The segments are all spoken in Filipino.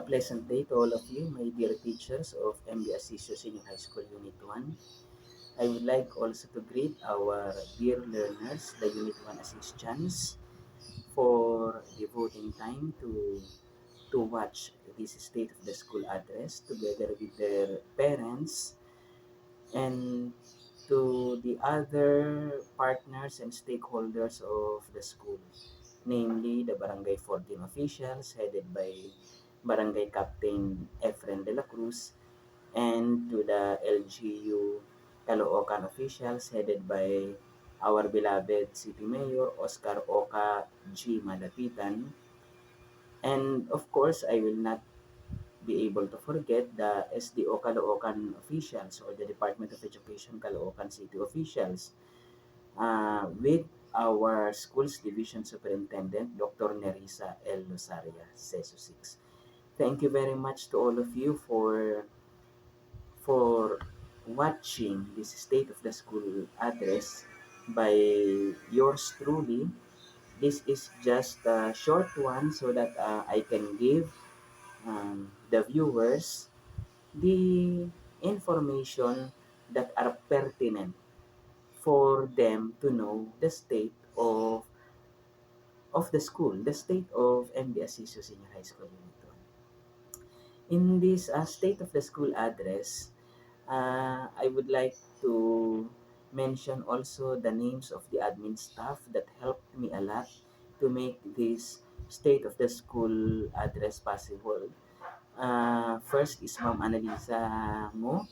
A pleasant day to all of you, my dear teachers of MB Asisio Senior High School Unit 1. I would like also to greet our dear learners, the Unit 1 assistants, for devoting time to watch this State of the School address together with their parents and to the other partners and stakeholders of the school, namely the Barangay 14 officials headed by Barangay Captain Efren de la Cruz and to the LGU Caloocan officials headed by our beloved City Mayor Oscar Oka G. Malapitan. And of course, I will not be able to forget the SDO Caloocan officials or the Department of Education Caloocan City officials with our school's division superintendent, Dr. Nerissa L. Losaria, CESO 6. Thank you very much to all of you for watching this State of the School address by yours truly. This is just a short one so that I can give the viewers the information that are pertinent for them to know the state of the school, the state of MB Asisio Senior High School Unit 1. In this state of the school address, I would like to mention also the names of the admin staff that helped me a lot to make this state of the school address possible. First is Ma'am Annalisa Mo,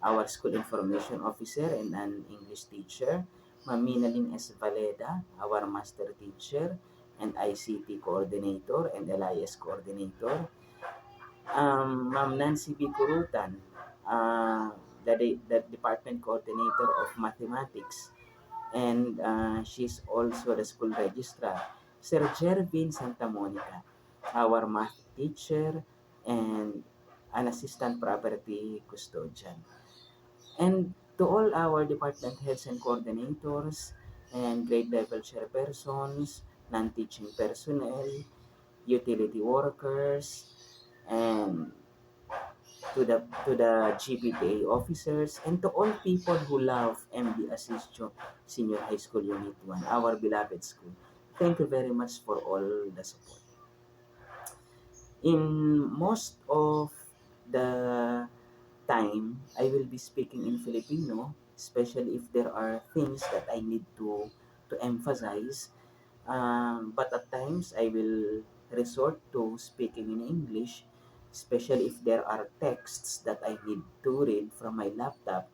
our school information officer and an English teacher. Ma'am Minalyn S. Valeda, our master teacher and ICT coordinator and LIS coordinator. Ma'am Nancy B. Kurutan, the department coordinator of mathematics, and she's also the school registrar. Sir Jervin Santa Monica, our math teacher and an assistant property custodian. And to all our department heads and coordinators and grade level chairpersons, non-teaching personnel, utility workers, and to the GPTA officers, and to all people who love MB Asisio Senior High School Unit 1, our beloved school. Thank you very much for all the support. In most of the time, I will be speaking in Filipino, especially if there are things that I need to emphasize. But at times, I will resort to speaking in English, especially if there are texts that I need to read from my laptop.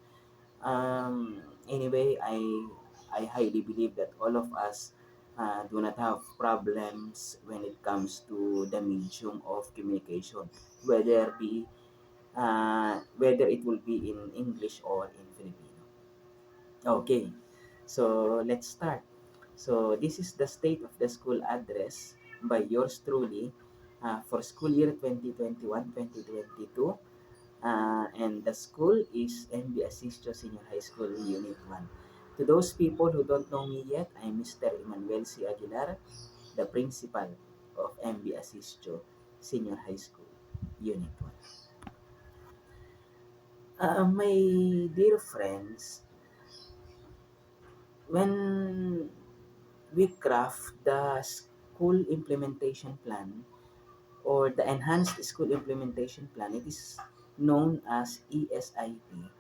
Anyway, I highly believe that all of us do not have problems when it comes to the medium of communication, whether it will be in English or in Filipino. Okay, so let's start. So this is the state of the school address by yours truly for school year 2021-2022. And the school is MB Asisio Senior High School Unit 1. To those people who don't know me yet, I'm Mr. Emmanuel C. Aguilar, the principal of MB Asisio Senior High School Unit 1. My dear friends, when we craft the school implementation plan or the enhanced school implementation plan, it is known as ESIP.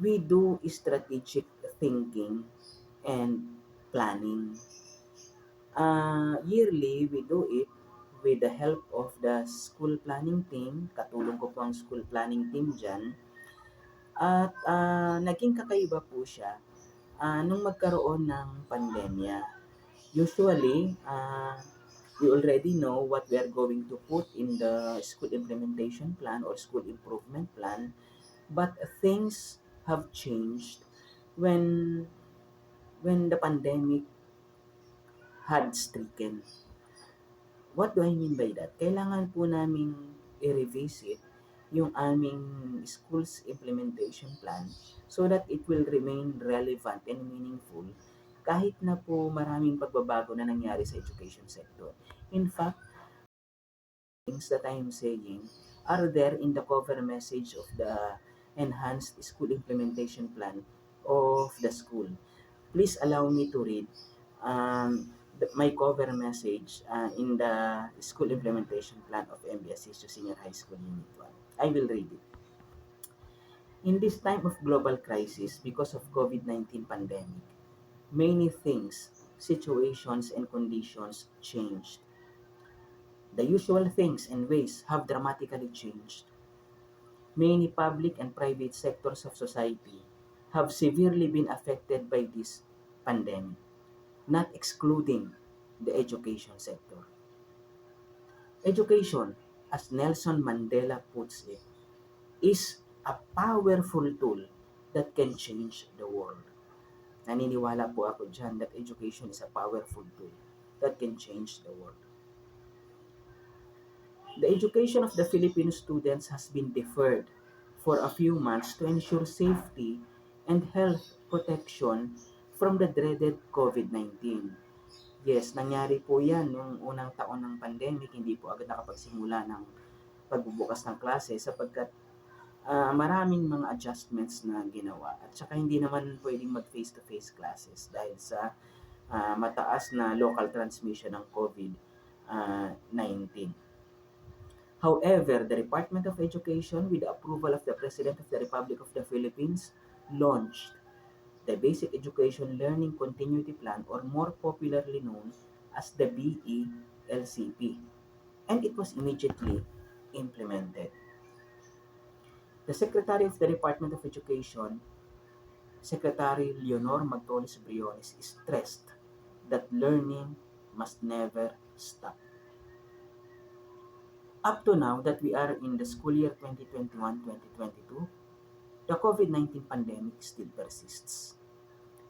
We do strategic thinking and planning. Yearly, we do it with the help of the school planning team. Katulong ko po ang school planning team dyan. At naging kakaiba po siya nung magkaroon ng pandemya. Usually, we already know what we are going to put in the school implementation plan or school improvement plan, but things have changed when the pandemic had stricken. What do I mean by that? Kailangan po naming i-revisit yung aming school's implementation plan so that it will remain relevant and meaningful kahit na po maraming pagbabago na nangyari sa education sector. In fact, things that I am saying are there in the cover message of the enhanced school implementation plan of the school. Please allow me to read my cover message in the school implementation plan of MBSC Senior High School Unit 1. I will read it. In this time of global crisis because of COVID-19 pandemic, many things, situations, and conditions changed. The usual things and ways have dramatically changed. Many public and private sectors of society have severely been affected by this pandemic, not excluding the education sector. Education, as Nelson Mandela puts it, is a powerful tool that can change the world. Naniniwala po ako dyan that education is a powerful tool that can change the world. The education of the Filipino students has been deferred for a few months to ensure safety and health protection from the dreaded COVID-19. Yes, nangyari po yan noong unang taon ng pandemic, hindi po agad nakapagsimula ng pagbubukas ng klase sapagkat maraming mga adjustments na ginawa. At saka hindi naman pwedeng mag face-to-face classes dahil sa mataas na local transmission ng COVID-19. However, the Department of Education, with the approval of the President of the Republic of the Philippines, launched the Basic Education Learning Continuity Plan, or more popularly known as the BELCP, and it was immediately implemented. The Secretary of the Department of Education, Secretary Leonor Magtones Briones, stressed that learning must never stop. Up to now that we are in the school year 2021-2022, the COVID-19 pandemic still persists,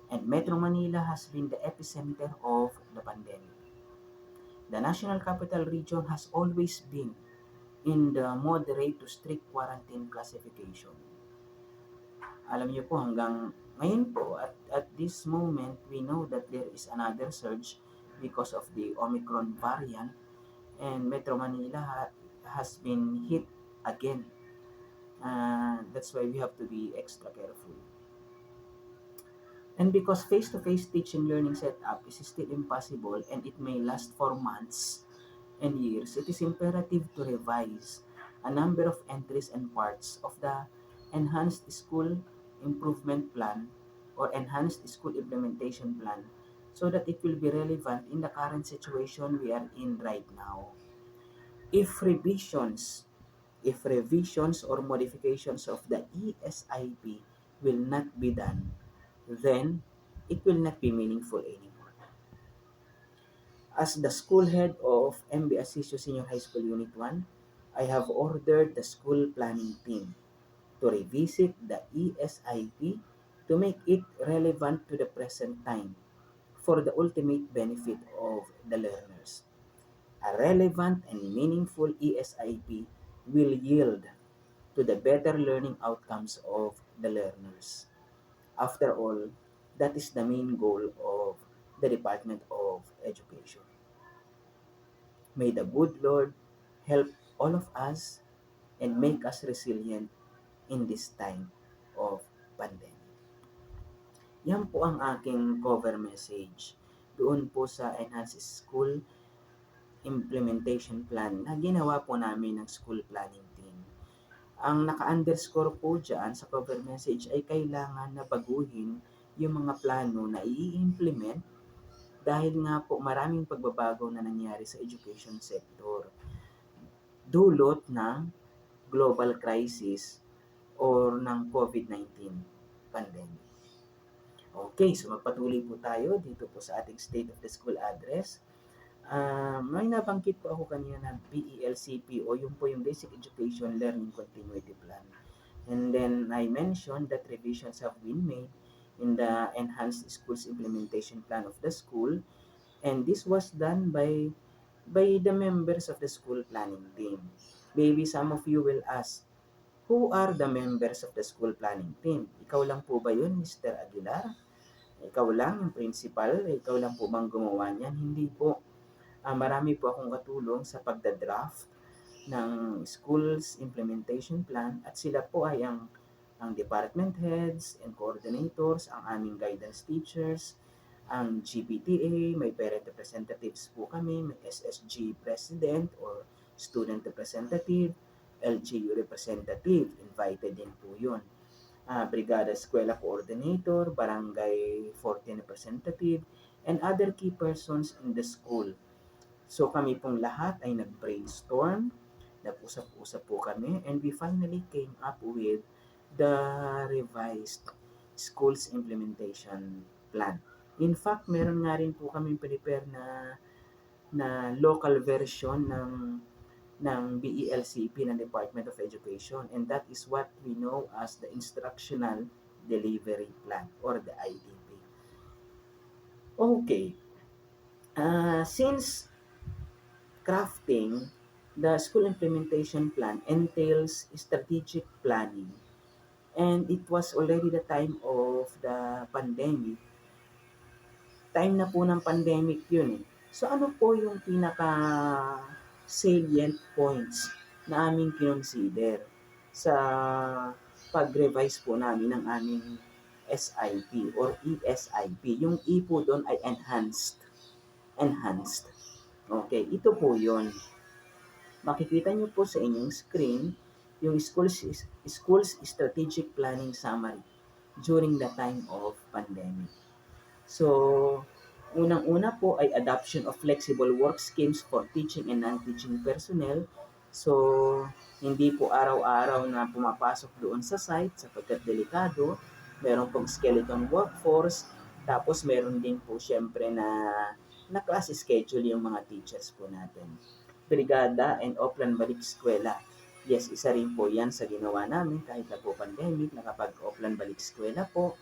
and Metro Manila has been the epicenter of the pandemic. The National Capital Region has always been in the moderate to strict quarantine classification. Alam niyo po, hanggang ngayon po, at this moment, we know that there is another surge because of the Omicron variant, and Metro Manila has been hit again. That's why we have to be extra careful. And because face-to-face teaching learning setup is still impossible and it may last for months and years, it is imperative to revise a number of entries and parts of the Enhanced School Improvement Plan or Enhanced School Implementation Plan so that it will be relevant in the current situation we are in right now. If revisions or modifications of the ESIP will not be done, then it will not be meaningful anymore. As the school head of MB Asisio Senior High School Unit 1, I have ordered the school planning team to revisit the ESIP to make it relevant to the present time for the ultimate benefit of the learners. A relevant and meaningful ESIP will yield to the better learning outcomes of the learners. After all, that is the main goal of the Department of Education. May the good Lord help all of us and make us resilient in this time of pandemic. Yan po ang aking cover message doon po sa Enhanced School Implementation Plan na ginawa po namin ng school planning team. Ang naka-underscore po dyan sa cover message ay kailangan na baguhin yung mga plano na i-implement dahil nga po maraming pagbabago na nangyari sa education sector. Dulot ng global crisis or ng COVID-19 pandemic. Okay, so magpatuloy po tayo dito po sa ating State of the School Address. May nabanggit po ako kanina na BELCP o yung po yung Basic Education Learning Continuity Plan. And then I mentioned that revisions have been made in the Enhanced Schools Implementation Plan of the school, and this was done by the members of the school planning team. Maybe some of you will ask, who are the members of the school planning team? Ikaw lang po ba yun, Mr. Aguilar? Ikaw lang, yung principal? Ikaw lang po bang gumawa niyan? Hindi po. Marami po akong katulong sa pagdadraft ng school's implementation plan at sila po ay ang department heads and coordinators, ang aming guidance teachers, ang GPTA, may parent representatives po kami, may SSG president or student representative, LGU representative, invited din po yun. Brigada Eskwela Coordinator, Barangay 14 representative, and other key persons in the school. So kami pong lahat ay nag-brainstorm, nag-usap-usap po kami, and we finally came up with the revised school's implementation plan. In fact, meron nga rin po kami prepare na local version ng BELCP ng Department of Education, and that is what we know as the Instructional Delivery Plan or the IDP. Okay, since crafting the school implementation plan entails strategic planning, and it was already the time of the pandemic. Time na po ng pandemic yun eh. So ano po yung pinaka salient points na aming kinonsider sa pag-revise po namin ng aming SIP or ESIP. Yung E po doon ay enhanced. Enhanced. Okay, ito po yun. Makikita nyo po sa inyong screen yung school's strategic planning summary during the time of pandemic. So, unang-una po ay adoption of flexible work schemes for teaching and non-teaching personnel. So, hindi po araw-araw na pumapasok doon sa site sapagkat delikado. Meron pong skeleton workforce. Tapos, meron din po syempre na class schedule yung mga teachers po natin. Brigada and offline balik eskwela. Yes, isa rin po yan sa ginawa namin kahit na po pandemic, nakapag-offline balik eskwela po.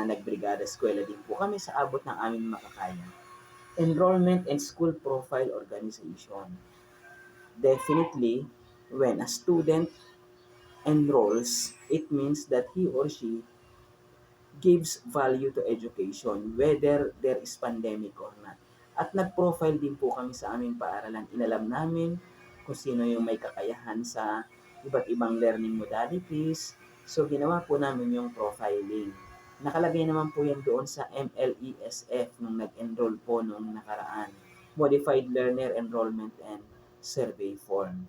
Nagbrigada eskwela din po kami sa abot ng aming makakaya. Enrollment and school profile organization. Definitely, when a student enrolls, it means that he or she gives value to education, whether there is pandemic or not. At nag-profile din po kami sa aming paaralan. Inalam namin kung sino yung may kakayahan sa iba't ibang learning modalities. So, ginawa po namin yung profiling. Nakalagay naman po yan doon sa MLESF nung nag-enroll po nung nakaraan. Modified Learner Enrollment and Survey Form.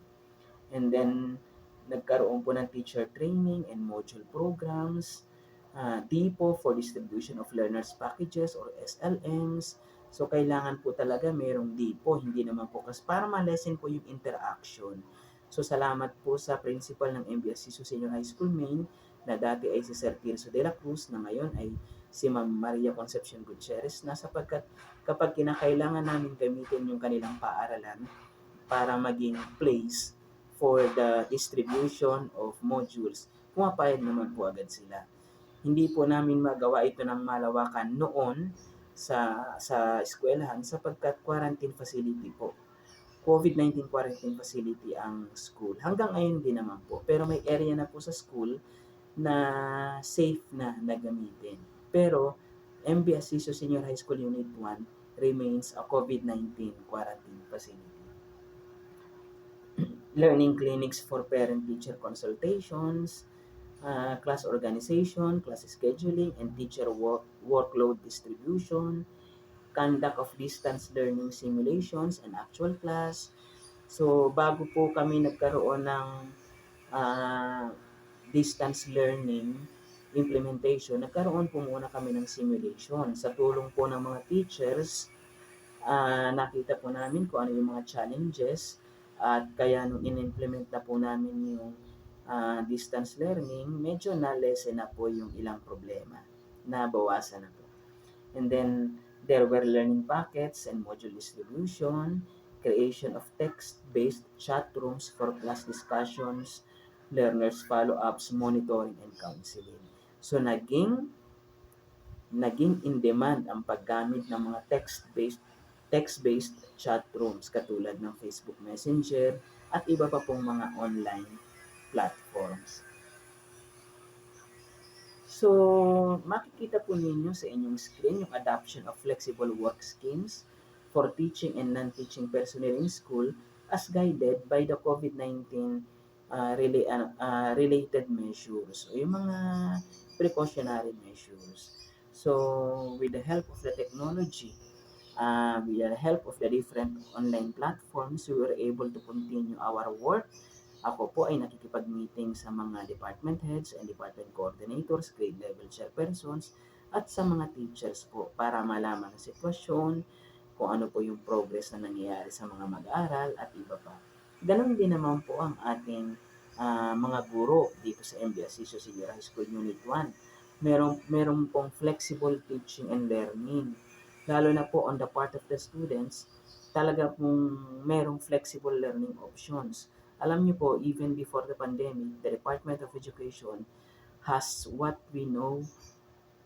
And then, nagkaroon po ng teacher training and module programs, DPO for distribution of learners packages or SLMs. So, kailangan po talaga merong DPO, hindi naman po kasi para ma-lessen po yung interaction. So, salamat po sa principal ng MBSC Senior High School Main na dati ay si Sir Tirso de la Cruz na ngayon ay si Ma'am Maria Concepcion Gutierrez na sapagkat kapag kinakailangan namin gamitin yung kanilang paaralan para maging place for the distribution of modules, pumapayag naman po agad sila. Hindi po namin magawa ito ng malawakan noon sa eskwelahan sapagkat quarantine facility po. COVID-19 quarantine facility ang school. Hanggang ngayon din naman po. Pero may area na po sa school na safe na gamitin. Pero MBSC Senior High School Unit 1 remains a COVID-19 quarantine facility. Learning clinics for parent-teacher consultations, class organization, class scheduling, and teacher workload distribution, conduct of distance learning simulations and actual class. So, bago po kami nagkaroon ng distance learning implementation, nagkaroon po muna kami ng simulation. Sa tulong po ng mga teachers, nakita po namin kung ano yung mga challenges at kaya nung in-implement na po namin yung distance learning, medyo na-lessen na po yung ilang problema. Nabawasan na po. And then, there were learning packets and module distribution, creation of text-based chat rooms for class discussions, learners follow-ups, monitoring, and counseling. So, naging in demand ang paggamit ng mga text-based chat rooms katulad ng Facebook Messenger at iba pa pong mga online platforms. So, makikita po ninyo sa inyong screen yung adoption of flexible work schemes for teaching and non-teaching personnel in school as guided by the COVID-19 related measures o yung mga precautionary measures. So, with the help of the technology, with the help of the different online platforms, we were able to continue our work. Ako po ay nakikipag-meeting sa mga department heads and department coordinators, grade level chairpersons, at sa mga teachers po para malaman ang sitwasyon, kung ano po yung progress na nangyayari sa mga mag-aaral at iba pa. Ganon din naman po ang ating mga guro dito sa MB Asisio Senior High School Unit 1. Meron pong flexible teaching and learning. Lalo na po on the part of the students, talaga pong merong flexible learning options. Alam niyo po, even before the pandemic, the Department of Education has what we know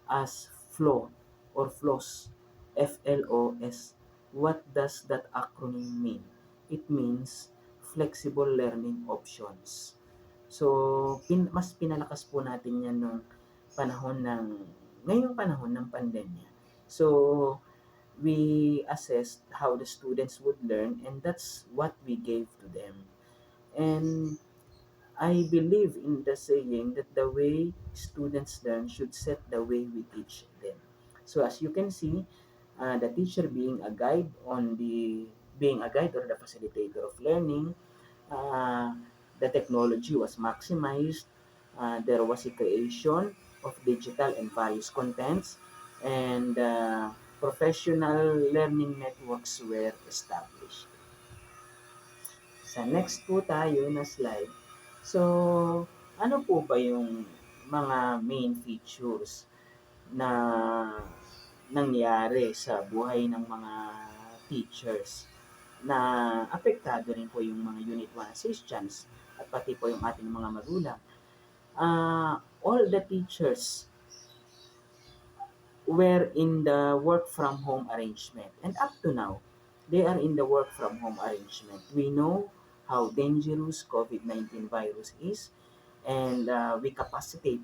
as FLOW or FLOS, FLOS. What does that acronym mean? It means Flexible Learning Options. So, mas pinalakas po natin yan nung ngayong panahon ng pandemya. So, we assessed how the students would learn and that's what we gave to them. And I believe in the saying that the way students learn should set the way we teach them. So as you can see, the teacher being a guide or the facilitator of learning, uh, the technology was maximized. There was a creation of digital and various contents, and professional learning networks were established. Sa next po tayo na slide. So, ano po ba yung mga main features na nangyari sa buhay ng mga teachers na apektado rin po yung mga Unit 1 assistants at pati po yung ating mga magulang. All the teachers were in the work from home arrangement. And up to now, they are in the work from home arrangement. We know how dangerous COVID-19 virus is, and we capacitated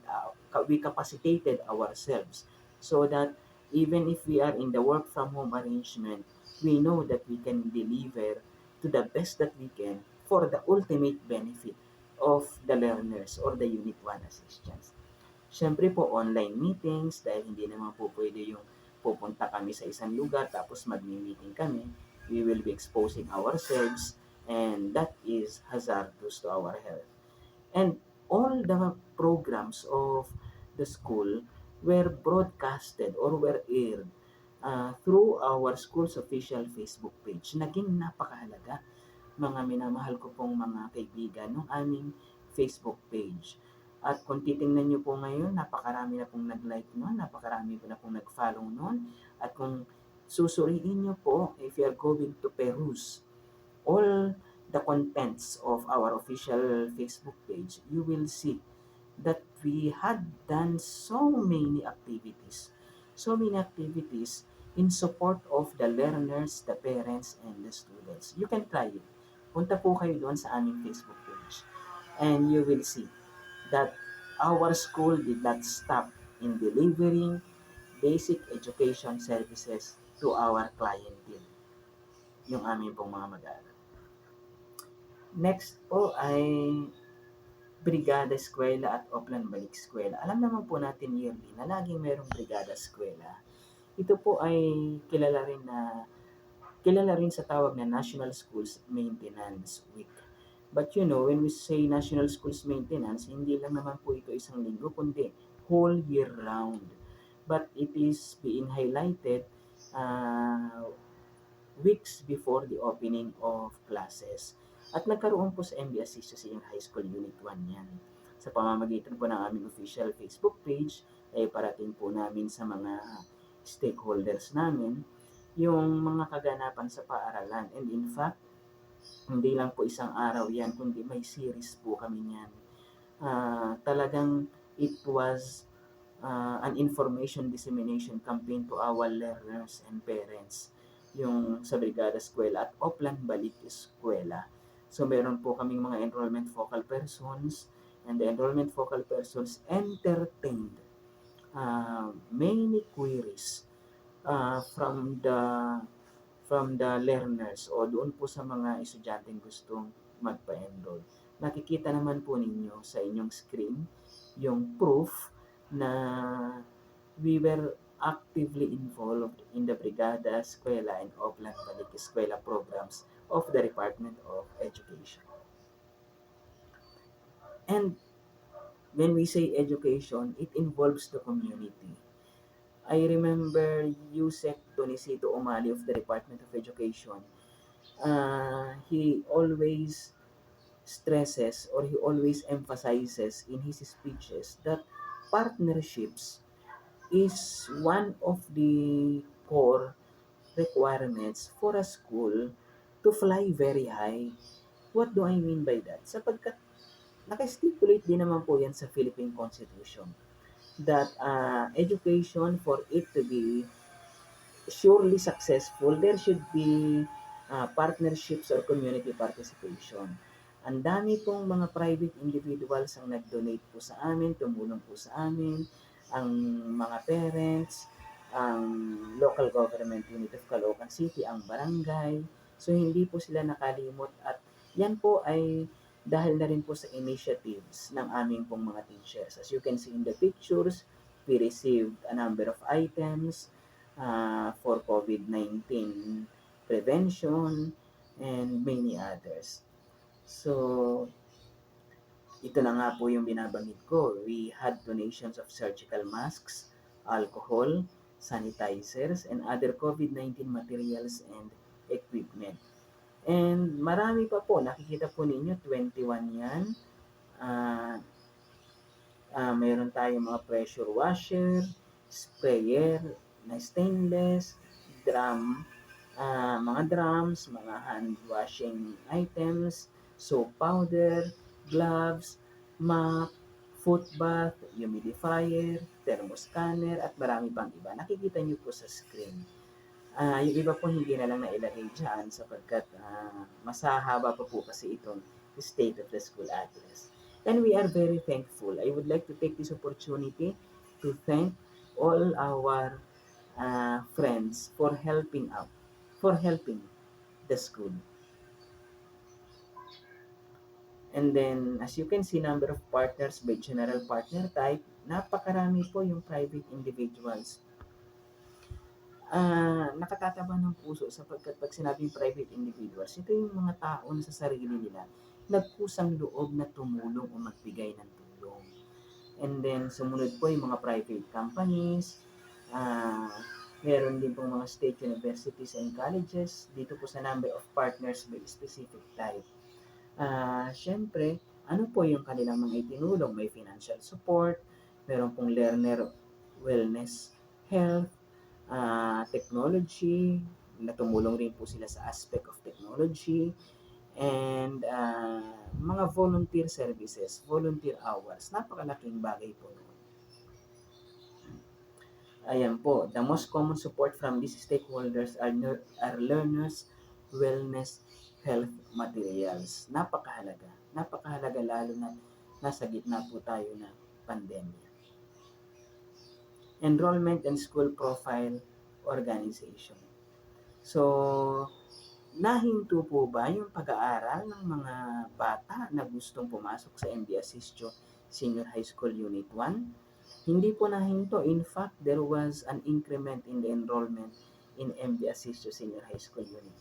ourselves so that even if we are in the work from home arrangement, we know that we can deliver to the best that we can for the ultimate benefit of the learners or the Unit 1 assistants. Siyempre po, online meetings, dahil hindi naman po pwede yung pupunta kami sa isang lugar tapos magmi-meeting kami, we will be exposing ourselves and that is hazardous to our health. And all the programs of the school were broadcasted or were aired through our school's official Facebook page. Naging napakahalaga, mga minamahal ko pong mga kaibigan, ng aming Facebook page. At kung titingnan nyo po ngayon, napakarami na pong nag-like nun, napakarami na pong nag-follow nun. At kung susuriin nyo po, if you are going to peruse all the contents of our official Facebook page, you will see that we had done so many activities in support of the learners, the parents, and the students. You can try it. Punta po kayo doon sa aming Facebook page and you will see that our school did not stop in delivering basic education services to our clientele, yung aming pong mga mag-aaral. Next po ay Brigada Eskwela at Oplan Balik Eskwela. Alam naman po natin yearly na laging merong Brigada Eskwela. Ito po ay kilala rin sa tawag na National Schools Maintenance Week. But you know, when we say National Schools Maintenance, hindi lang naman po ito isang linggo, kundi whole year round. But it is being highlighted weeks before the opening of classes. At nagkaroon po sa MB Asisio Senior High School Unit 1 yan. Sa pamamagitan po ng aming official Facebook page, ay parating po namin sa mga stakeholders namin yung mga kaganapan sa paaralan. And in fact, hindi lang po isang araw yan, kundi may series po kami niyan. Talagang it was an information dissemination campaign to our learners and parents, yung sa Brigada Eskwela at Oplan Balik Eskwela. So meron po kaming mga enrollment focal persons, and the enrollment focal persons entertained many queries from the from the learners o doon po sa mga estudyanteng gustong magpa-enroll. Nakikita naman po ninyo sa inyong screen yung proof na we were actively involved in the Brigada, Eskwela, and Oplan Balik Eskwela programs of the Department of Education. And when we say education, it involves the community. I remember Yusek Tonisito Umali of the Department of Education. He always stresses or he always emphasizes in his speeches that partnerships is one of the core requirements for a school to fly very high. What do I mean by that? Sapagkat naka-stipulate din naman po yan sa Philippine Constitution that education for it to be surely successful, there should be partnerships or community participation. Ang dami pong mga private individuals ang nag-donate po sa amin, tumulong po sa amin, ang mga parents, ang local government unit of Caloocan City, ang barangay. So hindi po sila nakalimot at yan po ay dahil na rin po sa initiatives ng aming pong mga teachers. As you can see in the pictures, we received a number of items for COVID-19 prevention and many others. So, ito na nga po yung binabanggit ko. We had donations of surgical masks, alcohol, sanitizers, and other COVID-19 materials and equipment. And marami pa po, nakikita po ninyo, 21 yan. Mayroon tayong mga pressure washer, sprayer na stainless, mga drums, mga hand washing items, soap powder, gloves, mop, foot bath, humidifier, thermoscanner, at marami pang iba. Nakikita niyo po sa screen. Yung iba po hindi na lang nailagay dyan sapagkat masahaba pa po kasi itong state of the school address. And we are very thankful. I would like to take this opportunity to thank all our friends for helping out, for helping the school. And then, as you can see, number of partners by general partner type, napakarami po yung private individuals. Nakatataba ng puso sapagkat pag sinabing private individuals, ito yung mga tao na sa sarili nila nagkusang loob na tumulong o magbigay ng tulong. And then, sumunod po yung mga private companies, meron din pong mga state universities and colleges, dito po sa number of partners by specific type. Siyempre, ano po yung kanilang mga itinulong? May financial support, meron pong learner wellness, health, technology, na tumulong rin po sila sa aspect of technology, and mga volunteer services, volunteer hours. Napakalaking bagay po noon. Ayan po, the most common support from these stakeholders are learners, wellness, health materials. Napakahalaga. Napakahalaga lalo na nasa gitna po tayo ng pandemya. Enrollment and school profile organization. So, nahinto po ba yung pag-aaral ng mga bata na gustong pumasok sa MB Asistio Senior High School Unit 1? Hindi po nahinto. In fact, there was an increment in the enrollment in MB Asistio Senior High School Unit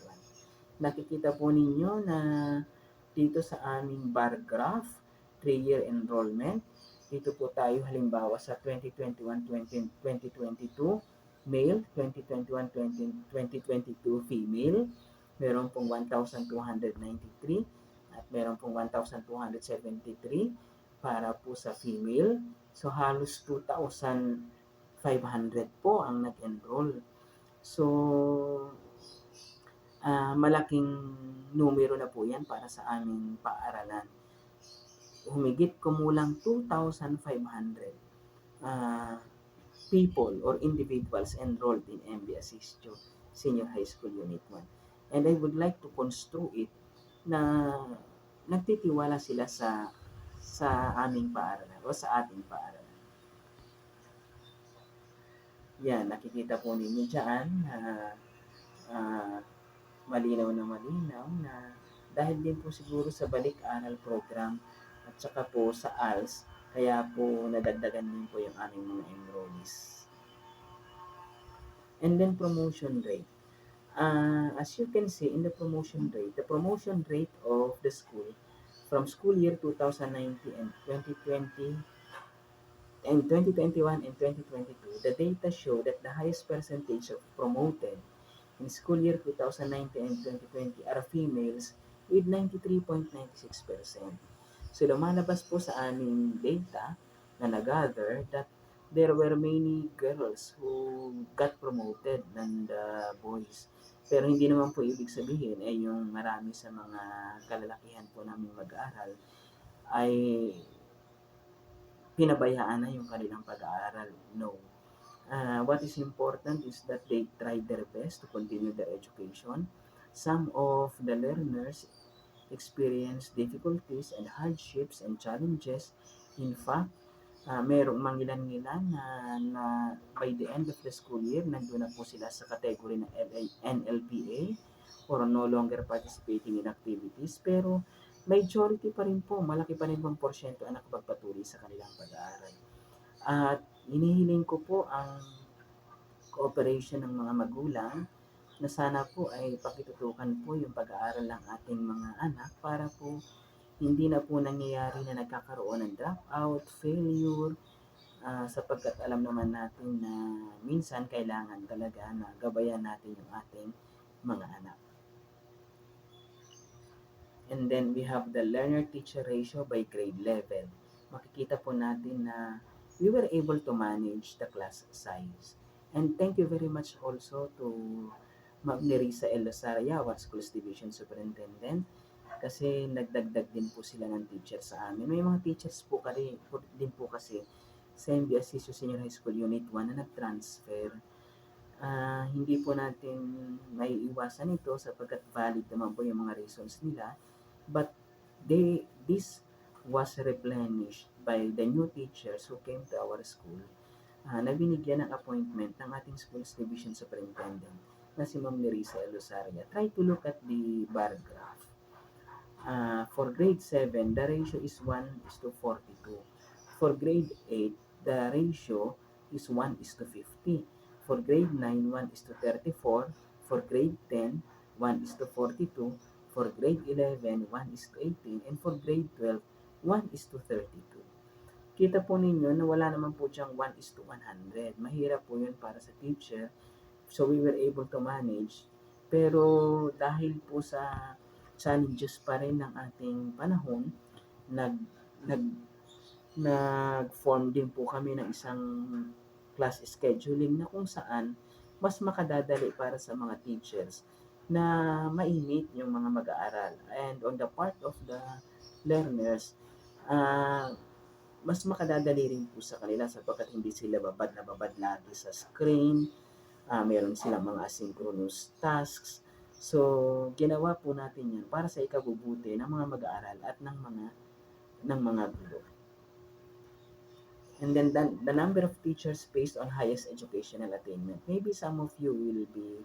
1. Nakikita po ninyo na dito sa aming bar graph, 3-year enrollment, dito po tayo halimbawa sa 2021-2022 male, 2021-2022 female, meron pong 1,293 at meron pong 1,273 para po sa female. So halos 2,500 po ang nag-enroll. So malaking numero na po yan para sa aming paaralan. Humigit kumulang 2,500 people or individuals enrolled in MB Asistio Senior High School Unit 1. And I would like to construe it na nagtitiwala sila sa aming paaralan o sa ating paaralan. Yan, nakikita po ninyo dyan malinaw na dahil din po siguro sa balik-aral program at saka po sa ALS, kaya po nadagdagan din po yung aming mga enrollees. And then promotion rate. As you can see in the promotion rate of the school from school year 2019 and 2020 and 2021 and 2022, the data show that the highest percentage of promoted in school year 2019 and 2020 are females with 93.96%. So lumalabas po sa aming data na nag-gather that there were many girls who got promoted than the boys. Pero hindi naman po ibig sabihin yung marami sa mga kalalakihan po namin mag-aaral ay pinabayaan na yung kanilang pag-aaral. No. What is important is that they tried their best to continue their education. Some of the learners experience difficulties and hardships and challenges. In fact, merong mangilan-ngilan na by the end of the school year, nandun na po sila sa category ng NLPA or no longer participating in activities. Pero majority pa rin po, malaki pa rin pong porsyento ang nakapagpatuloy sa kanilang pag-aaral. At inihiling ko po ang cooperation ng mga magulang na sana po ay pakitutukan po yung pag-aaral ng ating mga anak para po hindi na po nangyayari na nagkakaroon ng dropout, failure, sapagkat alam naman natin na minsan kailangan talaga na gabayan natin yung ating mga anak. And then we have the learner-teacher ratio by grade level. Makikita po natin na we were able to manage the class size. And thank you very much also to Ma'am Nerissa L. Sarayawan, Schools Division Superintendent, kasi nagdagdag din po sila ng teacher sa amin. May mga teachers po din po kasi sa MBS Senior High School Unit 1 na nag-transfer. Hindi po natin may iwasan ito sapagkat valid naman po yung mga reasons nila. But this was replenished by the new teachers who came to our school na binigyan ng appointment ng ating Schools Division Superintendent na si Ma'am Nerissa Elosaria. Try to look at the bar graph. For grade 7, the ratio is 1:42. For grade 8, the ratio is 1:50. For grade 9, 1:34. For grade 10, 1:42. For grade 11, 1:18. And for grade 12, 1:32. Kita po ninyo na wala naman po diyang 1:100. Mahirap po yun para sa teacher. So we were able to manage. Pero dahil po sa challenges pa rin ng ating panahon, nag-form din po kami ng isang class scheduling na kung saan mas makadadali para sa mga teachers na ma-meet yung mga mag-aaral. And on the part of the learners, mas makadadali rin po sa kanila sapagkat hindi sila babad lagi sa screen. Meron silang mga asynchronous tasks. So, ginawa po natin yan para sa ikabubuti ng mga mag-aaral at ng mga guro. And then the number of teachers based on highest educational attainment. Maybe some of you will be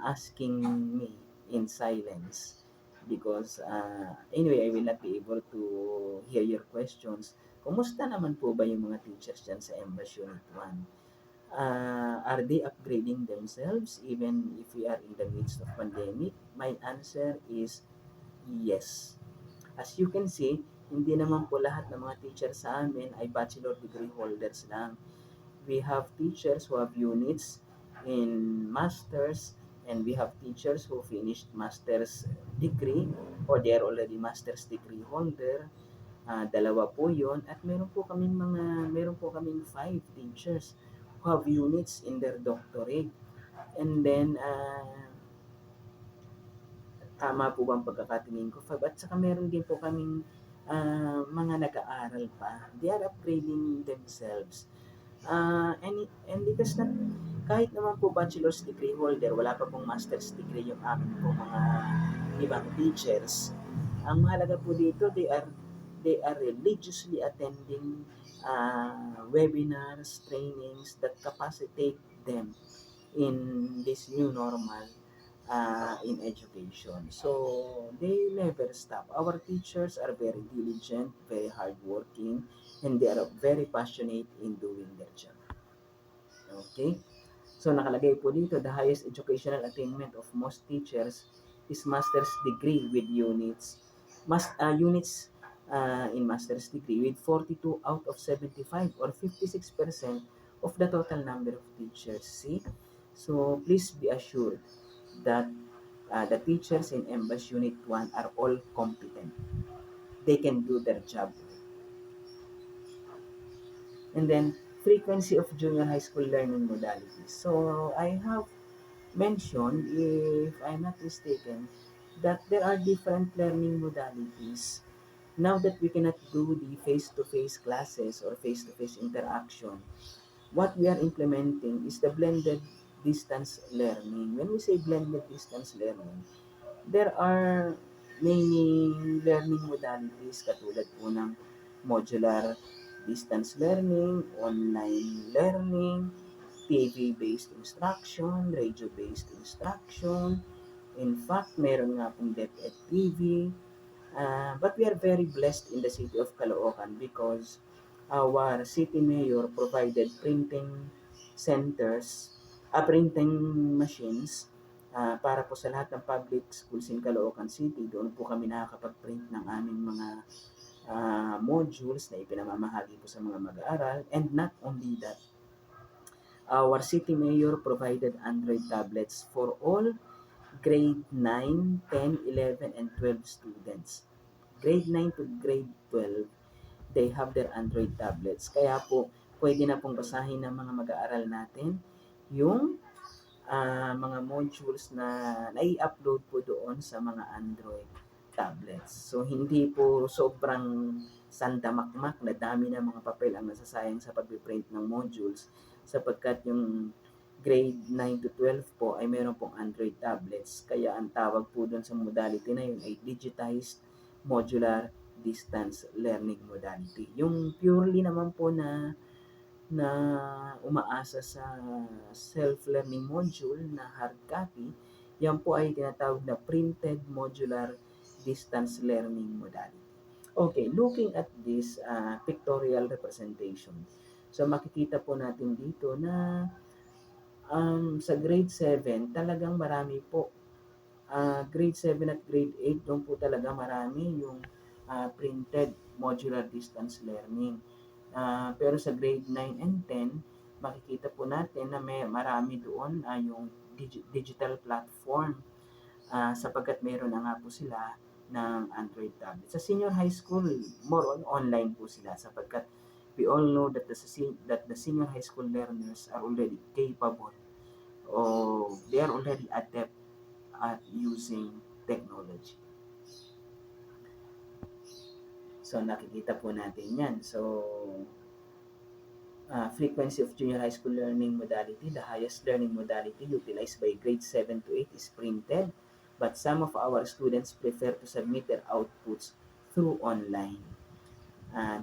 asking me in silence because anyway, I will not be able to hear your questions. Kumusta naman po ba yung mga teachers dyan sa MBAS Unit 1? Are they upgrading themselves even if we are in the midst of pandemic? My answer is yes. As you can see, hindi naman po lahat ng mga teachers sa amin ay bachelor degree holders lang. We have teachers who have units in masters, and we have teachers who finished master's degree or they are already master's degree holder. Dalawa po yun. At meron po kaming 5 teachers who have units in their doctorate. And then, tama po bang pagkakatingin ko? At saka meron din po kaming mga nag-aaral pa. They are upgrading themselves. And it is not, kahit naman po bachelor's degree holder, wala pa pong master's degree yung amin po mga ibang teachers. Ang mahalaga po dito, they are religiously attending webinars, trainings that capacitate them in this new normal in education. So they never stop. Our teachers are very diligent, very hardworking, and they are very passionate in doing their job. Okay? So nakalagay po dito, the highest educational attainment of most teachers is master's degree with units in master's degree with 42 out of 75 or 56% of the total number of teachers. See? So please be assured that the teachers in MBAS Unit 1 are all competent. They can do their job. And then, frequency of junior high school learning modalities. So, I have mentioned, if I'm not mistaken, that there are different learning modalities. Now that we cannot do the face-to-face classes or face-to-face interaction, what we are implementing is the blended distance learning. When we say blended distance learning, there are many learning modalities katulad po ng modular distance learning, online learning, TV-based instruction, radio-based instruction. In fact, meron nga pong DepEd TV. But we are very blessed in the city of Caloocan because our city mayor provided centers, printing machines para po sa lahat ng public schools in Caloocan City. Doon po kami nakakapag-print ng aming mga modules na ipinamamahagi po sa mga mag-aaral. And not only that, our city mayor provided Android tablets for all grade 9, 10, 11, and 12 students. Grade 9 to grade 12, they have their Android tablets. Kaya po, pwede na pong basahin ng mga mag-aaral natin yung mga modules na nai-upload po doon sa mga Android tablets. So, hindi po sobrang sandamakmak na dami ng mga papel ang nasasayang sa pag-print ng modules sapagkat yung grade 9 to 12 po ay meron pong Android tablets. Kaya ang tawag po doon sa modality na yun ay digitized modular distance learning modality. Yung purely naman po na umaasa sa self-learning module na hard copy, yan po ay tinatawag na printed modular distance learning modality. Okay, looking at this pictorial representation. So makikita po natin dito na sa grade 7, talagang marami po. Grade 7 at grade 8, doon po talaga marami yung printed modular distance learning. Pero sa grade 9 and 10, makikita po natin na may marami doon yung digital platform sapagkat meron na nga po sila ng Android tablet. Sa senior high school, more on online po sila sapagkat we all know that the senior high school learners are already capable or they are already adept at using technology. So, nakikita po natin yan. So, frequency of junior high school learning modality, the highest learning modality utilized by grade 7 to 8 is printed, but some of our students prefer to submit their outputs through online.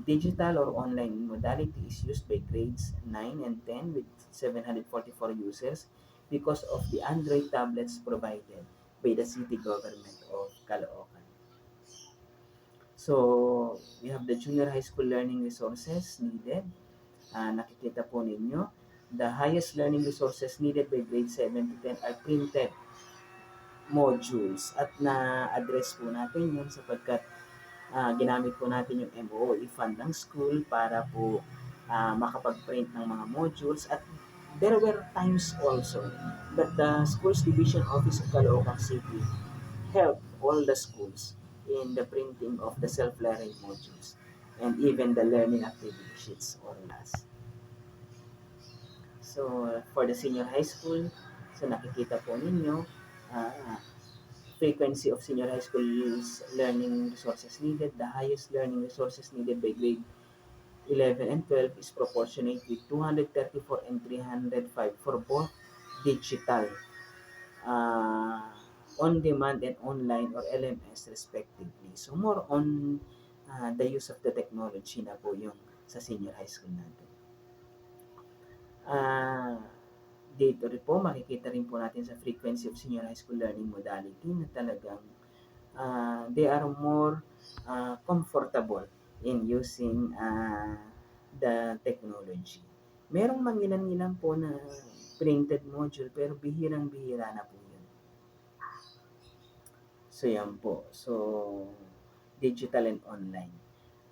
Digital or online modality is used by grades 9 and 10 with 744 users because of the Android tablets provided by the city government of Caloocan. So, we have the junior high school learning resources needed. Nakikita po ninyo, the highest learning resources needed by grade 7 to 10 are printed modules. At na-address po natin yun sapagkat ginamit po natin yung MOE fund ng school para po makapag-print ng mga modules. At there were times also that the Schools Division Office of Caloocan City helped all the schools in the printing of the self-learning modules and even the learning activity sheets or LAS. So, for the senior high school, so nakikita po ninyo, frequency of senior high school's learning resources needed. The highest learning resources needed by grade 11 and 12 is proportionate with 234 and 305 for both digital, on-demand and online or LMS respectively. So more on the use of the technology na po yung sa senior high school natin. dito rin po makikita rin po natin sa frequency of senior high school learning modality na talagang they are more comfortable in using the technology. Merong mangilan-ngilan po na printed module pero bihirang-bihira na po yun. So yan po. So digital and online.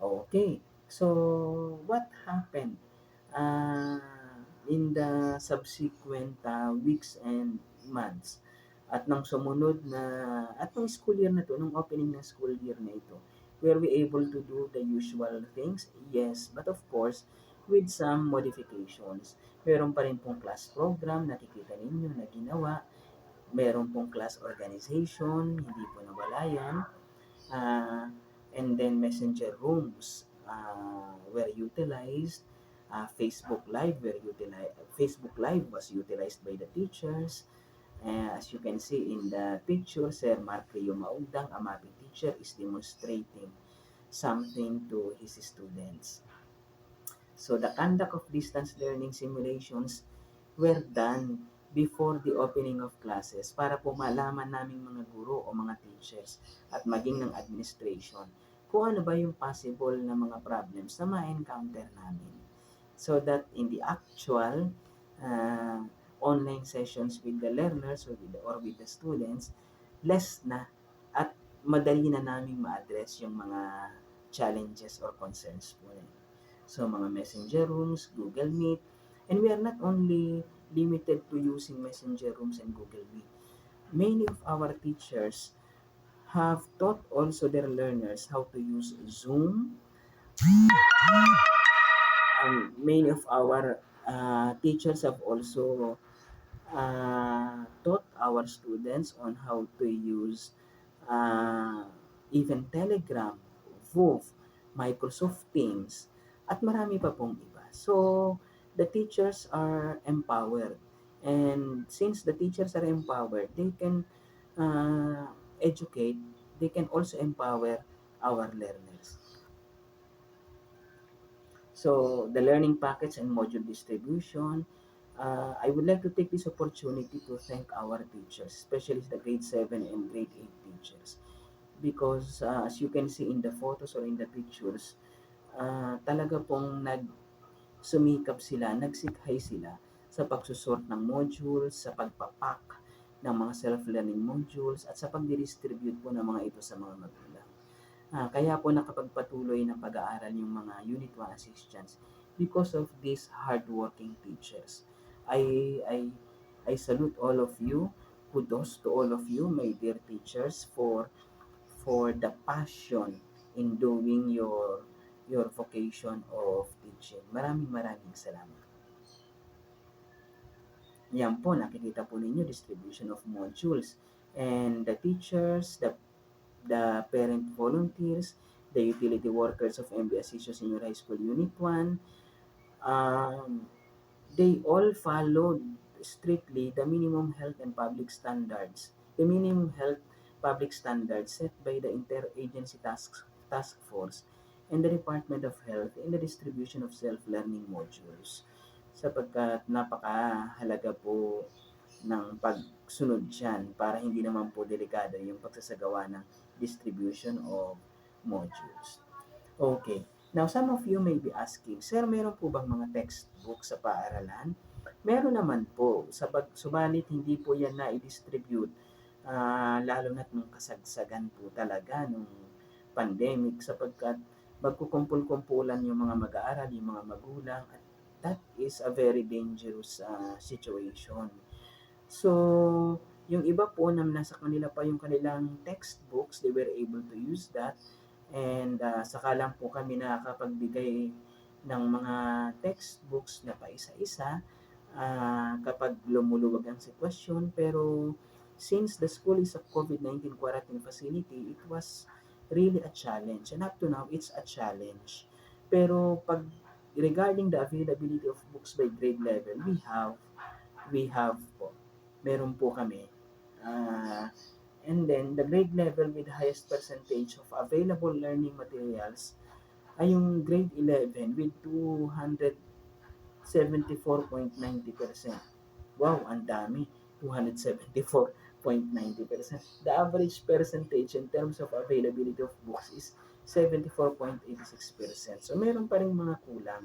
Okay. So what happened uh, in the subsequent weeks and months? At nang sumunod na, at nung school year na to, nung opening ng school year na ito, were we able to do the usual things? Yes, but of course, with some modifications. Meron pa rin pong class program, nakikita ninyo na ginawa. Meron pong class organization, hindi po nawala yan. Uh, and then messenger rooms were utilized. Facebook Live was utilized by the teachers. As you can see in the picture, Sir Mark Rio Maugdang, a mapping teacher, is demonstrating something to his students. So the conduct of distance learning simulations were done before the opening of classes para po malaman naming mga guro o mga teachers at maging ng administration kung ano ba yung possible na mga problems na ma-encounter namin. So that in the actual online sessions with the learners or with the students, less na at madali na naming ma-address yung mga challenges or concerns po nila. So mga messenger rooms, Google Meet, and we are not only limited to using messenger rooms and Google Meet. Many of our teachers have taught also their learners how to use Zoom. Many of our teachers have also taught our students on how to use uh, even Telegram, Wove, Microsoft Teams, at marami pa pong iba. So, the teachers are empowered. And since the teachers are empowered, they can educate, they can also empower our learners. So, the learning packets and module distribution, I would like to take this opportunity to thank our teachers, especially the grade 7 and grade 8 teachers. Because as you can see in the photos or in the pictures, talaga pong sumikap sila, nagsikhay sila sa pagsusort ng modules, sa pagpapak ng mga self-learning modules, at sa pag-distribute po ng mga ito sa mga magulang. Kaya po nakapagpatuloy ng pag-aaral yung mga Unit 1 assistants because of these hardworking teachers. I, I salute all of you. Kudos to all of you, my dear teachers, for the passion in doing your vocation of teaching. Maraming salamat. Yan po, nakikita po ninyo distribution of modules. And the teachers, the parent volunteers, the utility workers of MB Asisio Senior High School Unit 1, they all followed strictly the minimum health and public standards. The minimum health public standards set by the Interagency Task Force and the Department of Health in the distribution of self-learning modules. Sapagkat napakahalaga po ng pagsunod dyan para hindi naman po delikado yung pagsasagawa ng distribution of modules. Okay. Now, some of you may be asking, Sir, meron po bang mga textbook sa paaralan? Meron naman po. Subalit, hindi po yan na-distribute lalo na't nung kasagsagan po talaga nung pandemic sapagkat magkukumpul-kumpulan yung mga mag-aaral, yung mga magulang at that is a very dangerous situation. So, yung iba po na nasa kanila pa yung kanilang textbooks, they were able to use that. And saka lang po kami nakakapagbigay ng mga textbooks na paisa-isa kapag lumuluwag ang sitwasyon. Pero since the school is a COVID-19 quarantine facility, it was really a challenge. And up to now, it's a challenge. Pero pag regarding the availability of books by grade level, we have po. Meron po kami. And then, the grade level with highest percentage of available learning materials ay yung grade 11 with 274.90%. Wow, ang dami. 274.90%. The average percentage in terms of availability of books is 74.86%. So meron pa rin mga kulang.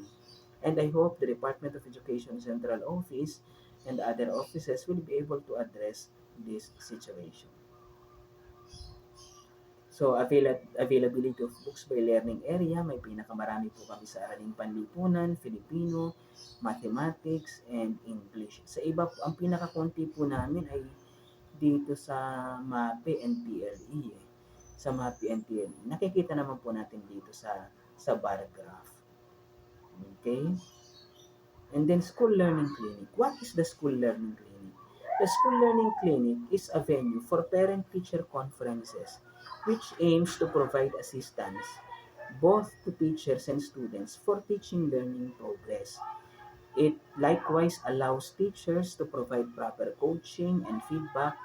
And I hope the Department of Education Central Office and other offices will be able to address this situation. So, availability of books by learning area, may pinakamarami po kami sa Araling Panlipunan, Filipino, Mathematics, and English. Sa iba po, ang pinakakunti po namin ay dito sa MAPE and PLE. Sa MAPE and PLE. Nakikita naman po natin dito sa bar graph. Okay? And then school learning clinic. What is the school learning clinic? The school learning clinic is a venue for parent-teacher conferences which aims to provide assistance both to teachers and students for teaching learning progress. It likewise allows teachers to provide proper coaching and feedback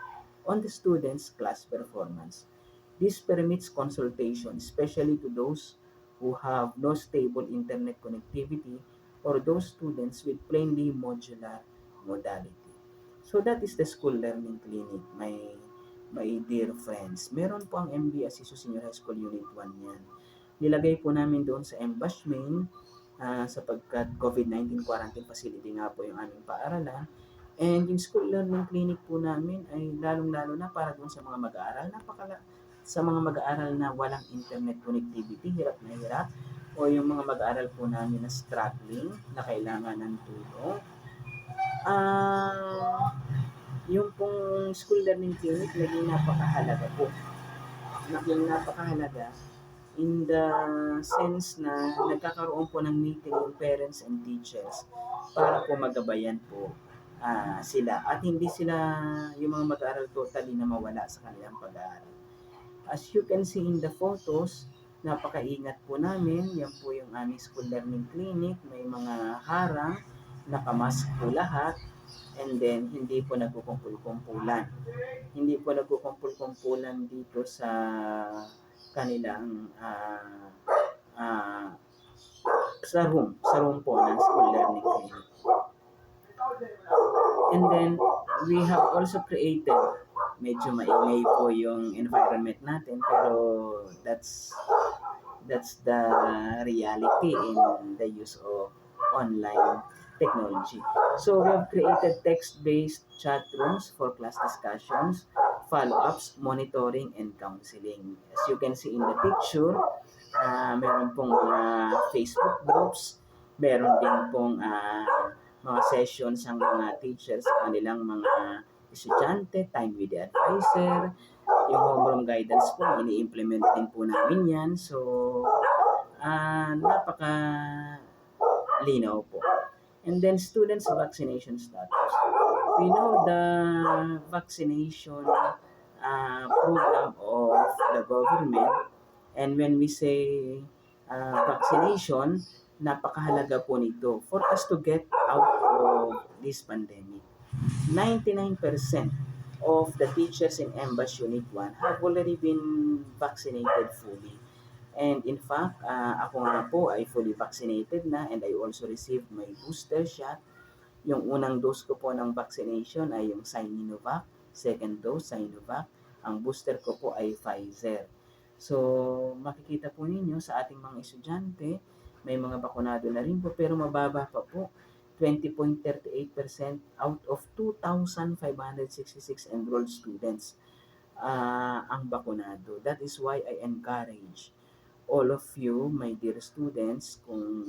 on the students' class performance. This permits consultation, especially to those who have no stable internet connectivity or those students with plainly modular modality. So that is the school learning clinic, my dear friends. Meron po ang MB Asiso Senior High School Unit 1 yan. Nilagay po namin doon sa MBAS main sapagkat COVID-19 quarantine facility nga po yung aming paaralan. And yung school learning clinic po namin ay lalong-lalo na para doon sa mga mag-aaral. Sa mga mag-aaral na walang internet connectivity, hirap na hirap, o yung mga mag-aaral po namin na struggling, na kailangan ng tulong. Yung pong school learning clinic naging napakahalaga po. Naging napakahalaga in the sense na nagkakaroon po ng meeting ng parents and teachers para po magabayan po sila at hindi sila yung mga mag-aaral totally na mawala sa kanilang pag-aaral. As you can see in the photos, napakaingat po namin. Yan po yung aming school learning clinic. May mga harang, nakamask po lahat, and then hindi po nagkukumpul-kumpulan. Hindi po nagkukumpul-kumpulan dito sa kanilang sa room po ng school learning clinic. And then we have also created, medyo maingay po yung environment natin, pero that's the reality in the use of online technology. So we have created text-based chat rooms for class discussions, follow-ups, monitoring, and counseling. As you can see in the picture, meron pong mga Facebook groups, meron din pong mga sessions ang mga teachers sa kanilang mga estudyante, time with the advisor, yung homeroom guidance po, ini-implement din po namin yan. So, napaka linaw po. And then, students' vaccination status. We know the vaccination program of the government, and when we say vaccination, napakahalaga po nito for us to get out of this pandemic. 99% of the teachers in MBAS Unit 1 have already been vaccinated fully. And in fact, ako nga po ay fully vaccinated na, and I also received my booster shot. Yung unang dose ko po ng vaccination ay yung Sinovac, second dose Sinovac. Ang booster ko po ay Pfizer. So, makikita po ninyo sa ating mga estudyante, may mga bakunado na rin po, pero mababa pa po. 20.38% out of 2,566 enrolled students ang bakunado. That is why I encourage all of you, my dear students, kung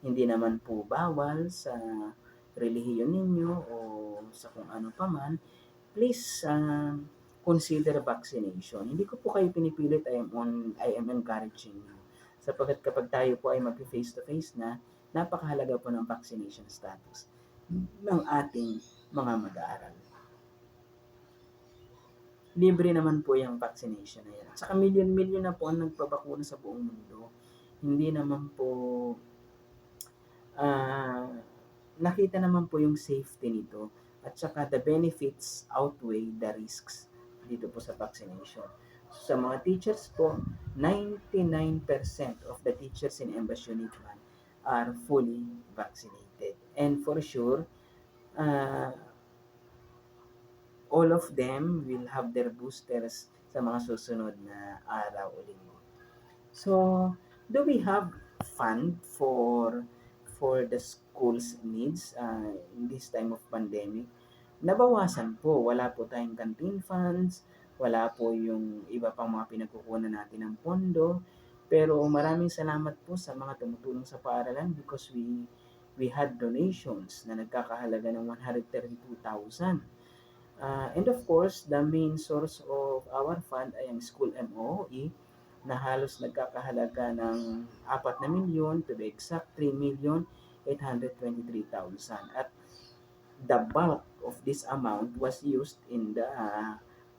hindi naman po bawal sa relihiyon ninyo o sa kung ano pa man, please consider vaccination. Hindi ko po kayo pinipilit, I am encouraging you. Sapagkat kapag tayo po ay mag-face-to-face na, napakahalaga po ng vaccination status ng ating mga mag-aaral. Libre naman po yung vaccination na yan. Saka milyon-milyon na po ang nagpabakuna sa buong mundo. Hindi naman po nakita naman po yung safety nito at saka the benefits outweigh the risks dito po sa vaccination. So, sa mga teachers po, 99% of the teachers in MBAS Unit 1 are fully vaccinated. And for sure, all of them will have their boosters sa mga susunod na araw o linggo. So, do we have fund for the school's needs in this time of pandemic? Nabawasan po, wala po tayong canteen funds, wala po yung iba pang mga pinagkukunan natin ng pondo, pero maraming salamat po sa mga tumutulong sa paaralan because we had donations na nagkakahalaga ng 132,000. And of course, the main source of our fund ay ang school MOE na halos nagkakahalaga ng 4 na milyon, to be exact, 3,823,000. At the bulk of this amount was used in the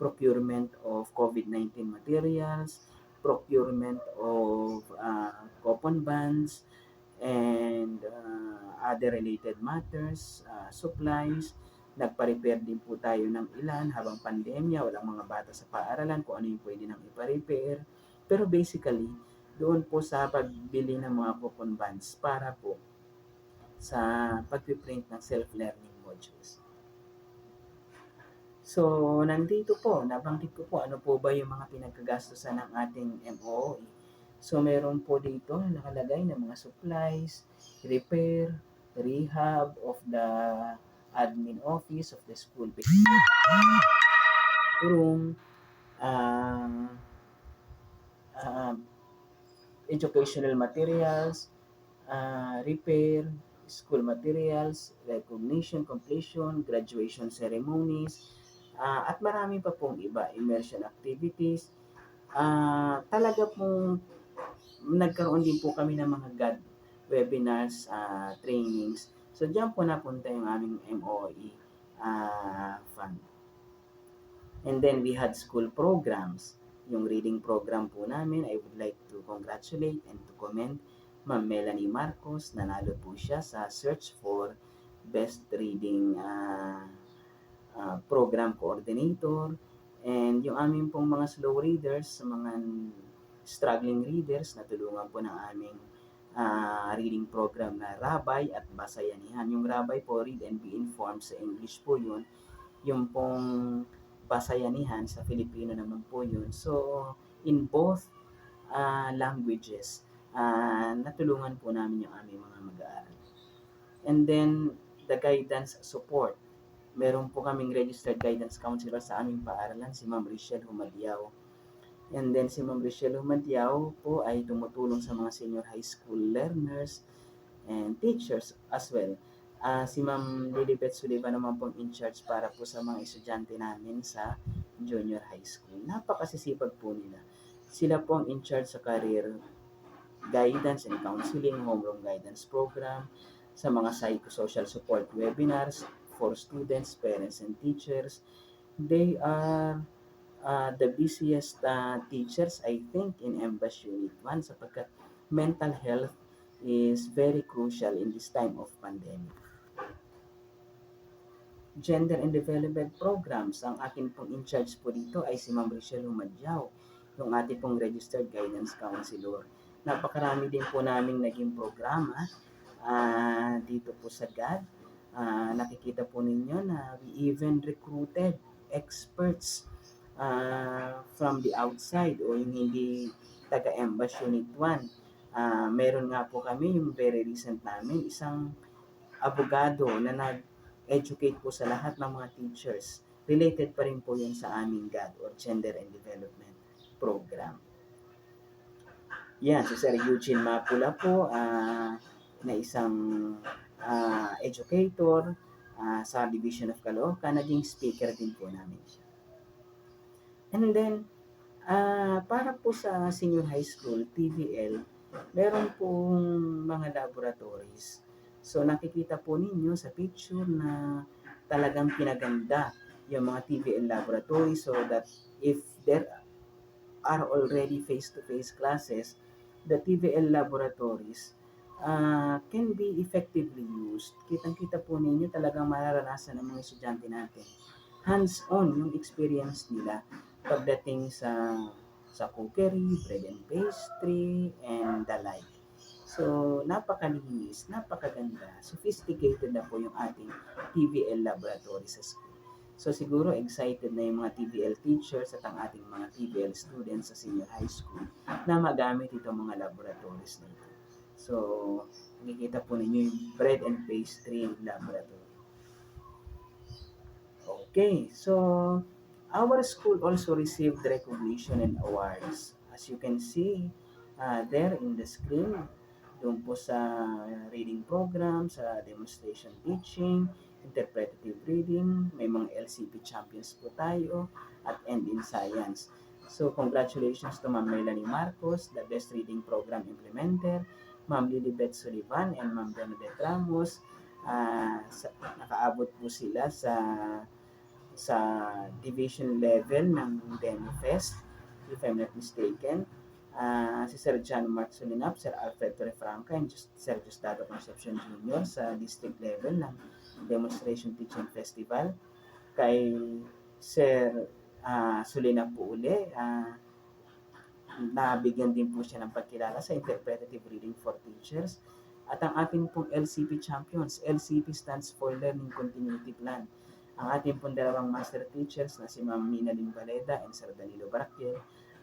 procurement of COVID-19 materials, procurement of coupon bands, and other related matters, supplies. Nagpa-repair din po tayo ng ilan habang pandemya, walang mga bata sa paaralan kung ano yung pwede nang ipa-repair. Pero basically, doon po sa pagbili ng mga coupon bands para po sa pag-print ng self-learning modules. So, nandito po, nabanggit ko po ano po ba yung mga pinagkagastusan ng ating MOE. So, meron po dito nakalagay na mga supplies, repair, rehab of the admin office of the school room, uh, uh, educational materials, repair, school materials, recognition, completion, graduation ceremonies, at marami pa pong iba, immersion activities. Talaga pong nagkaroon din po kami ng mga GAD webinars, trainings. So, diyan po napunta yung aming MOE fund. And then we had school programs. Yung reading program po namin, I would like to congratulate and to commend Ma'am Melanie Marcos. Nanalo po siya sa search for Best Reading Program Coordinator. And yung aming pong mga slow readers, mga struggling readers, natulungan po ng aming reading program na Rabay at Basayanihan. Yung Rabay po, Read and Be Informed, sa English po yun. Yung pong Basayanihan sa Filipino naman po yun. So, in both languages, natulungan po namin yung aming mga mag-aaral. And then, the guidance support. Meron po kaming registered guidance counselor sa aming paaralan, si Ma'am Richelle Humadiao. And then, si Ma'am Richelle Humadiao po ay tumutulong sa mga senior high school learners and teachers as well. Si Ma'am Lilibet Sullivan naman pong in charge para po sa mga estudyante namin sa junior high school. Napakasisipag po nila. Sila po ang in charge sa career guidance and counseling, homeroom guidance program, sa mga psychosocial support webinars for students, parents, and teachers. They are the busiest teachers, I think, in MBAS Unit 1 sapagkat mental health is very crucial in this time of pandemic. Gender and Development Programs, ang akin pong in charge po dito ay si Ma'am Richelle Humadiao, yung ating pong Registered Guidance Counselor. Napakarami din po naming naging programa dito po sa GAD. Nakikita po ninyo na we even recruited experts from the outside o yung hindi taga-MBAS Unit 1. Meron nga po kami yung very recent namin, isang abogado na nag-educate po sa lahat ng mga teachers. Related pa rin po yun sa aming GAD or Gender and Development Program. Yan, si Sir Eugene Mapula po, na isang educator sa Division of Caloocan, naging speaker din po namin siya. And then, para po sa senior high school, TVL, meron pong mga laboratories. So, nakikita po ninyo sa picture na talagang pinaganda yung mga TVL laboratories so that if there are already face-to-face classes, the TVL laboratories can be effectively used. Kitang-kita po ninyo talagang mararanasan ng mga estudyante natin. Hands-on yung experience nila pagdating sa cookery, bread and pastry, and the like. So, napakalinis, napakaganda, sophisticated na po yung ating TVL laboratory sa school. So siguro excited na yung mga TVL teachers at ang ating mga TVL students sa senior high school na magamit itong mga laboratories na ito. So, nakikita po ninyo yung bread and pastry laboratory. Okay, so our school also received recognition and awards. As you can see there in the screen, doon po sa reading program, sa demonstration teaching, interpretative reading, may mga LCP champions po tayo, at and in science. So congratulations to Ma'am Melanie Marcos, the best reading program implementer, Ma'am Lilibet Sullivan and Ma'am Bernadette Ramos. Nakaabot po sila sa division level ng Demo Fest, if I'm not mistaken. Si Sir John Mark Solinap, Sir Alfred Torrefranca, and Sir Gustavo Concepcion Jr. sa district level ng Demonstration Teaching Festival. Kay Sir Solinap po uli, nabigyan din po siya ng pagkilala sa interpretative reading for teachers. At ang ating pong LCP champions, LCP stands for Learning Continuity Plan. Ang ating pong dalawang master teachers na si Ma'am Mina Limbaleda and Sir Danilo Baraquiel,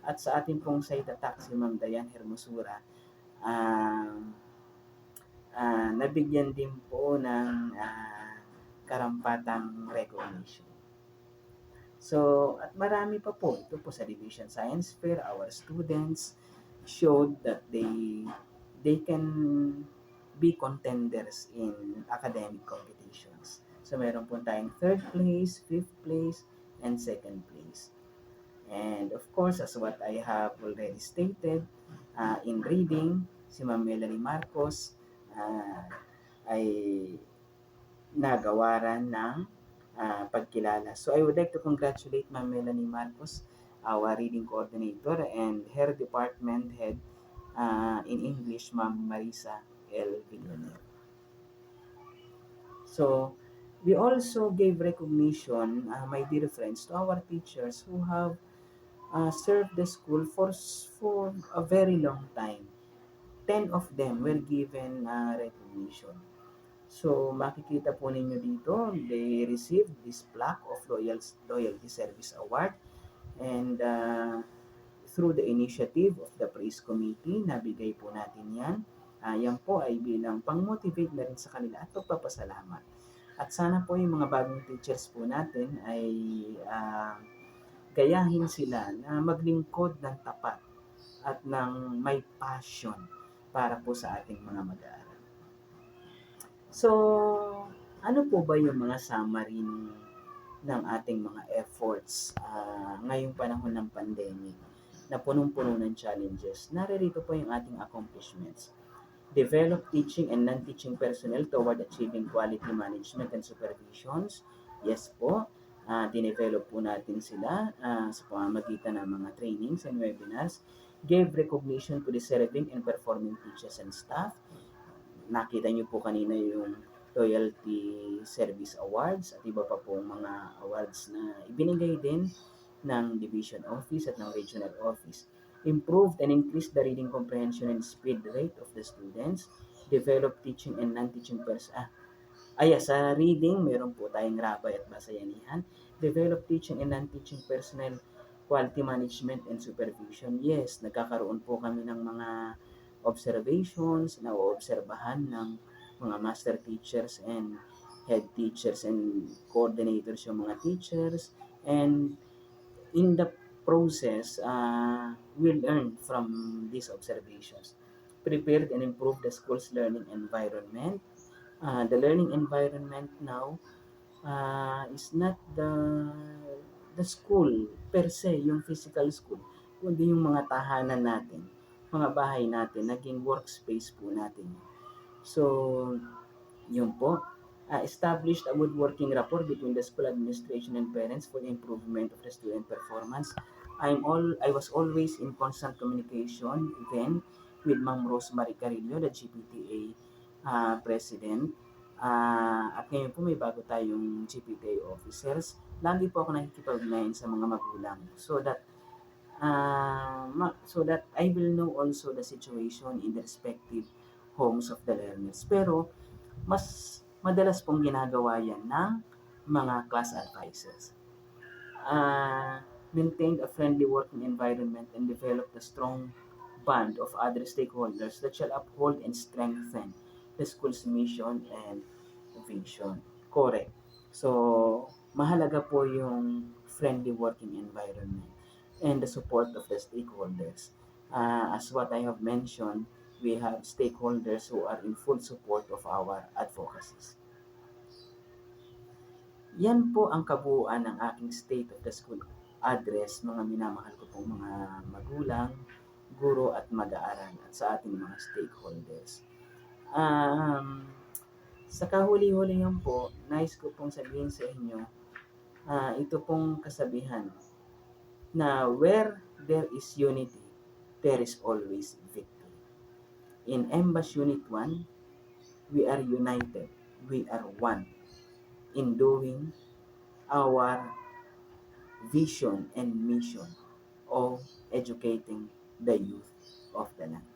at sa ating pong site attack si Ma'am Dayan Hermosura, nabigyan din po ng karampatang recognition. So, at marami pa po. Ito po sa Division Science Fair, our students showed that they can be contenders in academic competitions. So, meron po tayong 3rd place, 5th place, and 2nd place. And of course, as what I have already stated, in reading, si Ma'am Melanie Marcos ay nagawaran ng pagkilala. So I would like to congratulate Ma'am Melanie Marcos, our reading coordinator, and her department head in English, Ma'am Marisa L. Villanueva. So we also gave recognition, my dear friends, to our teachers who have served the school for a very long time. 10 of them were given recognition. So, makikita po ninyo dito, they received this plaque of Loyalty Service Award, and through the initiative of the Praise Committee, nabigay po natin yan. Yan po ay bilang pang-motivate na rin sa kanila at pagpapasalamat. At sana po yung mga bagong teachers po natin ay gayahin sila na maglingkod ng tapat at ng may passion para po sa ating mga mag-aaral. So, ano po ba yung mga summary ng ating mga efforts ngayong panahon ng pandemic na punong-puno ng challenges? Naririto po yung ating accomplishments. Develop teaching and non-teaching personnel toward achieving quality management and supervisions. Yes po, dinevelop po natin sila sa pamamagitan ng mga trainings and webinars. Gave recognition to deserving and performing teachers and staff. Nakita niyo po kanina yung Loyalty Service Awards at iba pa pong mga awards na ibinigay din ng Division Office at ng Regional Office. Improved and increased the reading comprehension and speed rate of the students. Developed teaching and non-teaching sa reading, meron po tayong rabay at basayanihan. Develop teaching and non-teaching personnel quality management and supervision. Yes, nagkakaroon po kami ng mga observations na oobserbahan ng mga master teachers and head teachers and coordinators yung mga teachers, and in the process we'll learn from these observations. Prepared and improve the school's learning environment. The learning environment now is not the school per se, yung physical school, kundi yung mga tahanan natin, mga bahay natin, naging workspace po natin. So, yun po. Established a good working rapport between the school administration and parents for the improvement of the student performance. I was always in constant communication then with Ma'am Rosemary Carillo, the GPTA president. At ngayon po may bago tayong GPTA officers. Lagi po ako nakikipag-ugnayan sa mga magulang so that I will know also the situation in the respective homes of the learners. Pero mas madalas pong ginagawa yan ng mga class advisors. Maintained a friendly working environment and developed a strong band of other stakeholders that shall uphold and strengthen the school's mission and vision. Correct. So, mahalaga po yung friendly working environment and the support of the stakeholders. As what I have mentioned, we have stakeholders who are in full support of our advocacies. Yan po ang kabuuan ng aking State of the School address, mga minamahal ko pong mga magulang, guro at mag-aaral at sa ating mga stakeholders. Um, sa kahuli-hulihan po, nais ko pong sabihin sa inyo, ito pong kasabihan na where there is unity, there is always victory. In MBAS Unit 1, we are united, we are one in doing our vision and mission of educating the youth of the land.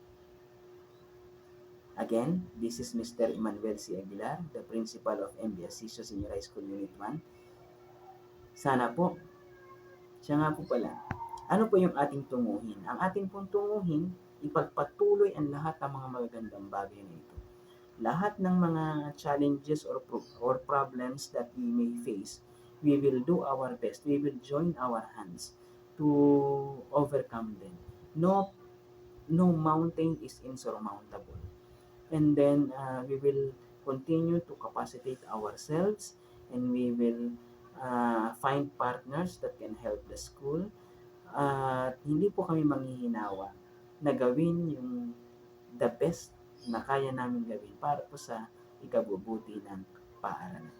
Again, this is Mr. Emmanuel C. Aguilar, the principal of MBS Senior High School Unit 1. Sana po, siya nga po pala, ano po yung ating tunguhin? Ang ating pong tunguhin, ipagpatuloy ang lahat ng mga magagandang bagay na ito. Lahat ng mga challenges or problems that we may face, we will do our best. We will join our hands to overcome them. No mountain is insurmountable. And then we will continue to capacitate ourselves, and we will find partners that can help the school. At hindi po kami manghihinawa na gawin yung the best na kaya namin gawin para po sa ikabubuti ng paaralan.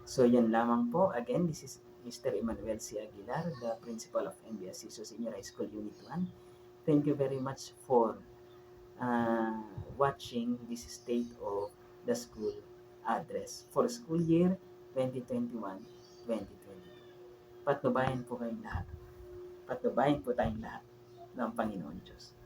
So yan lamang po. Again, this is Mr. Emmanuel C. Aguilar, the principal of MBS Senior High School Unit 1. Thank you very much for watching this state of the school address for school year 2021-2022. Patnubayan po kayong lahat. Patnubayan po tayong lahat ng Panginoon Diyos.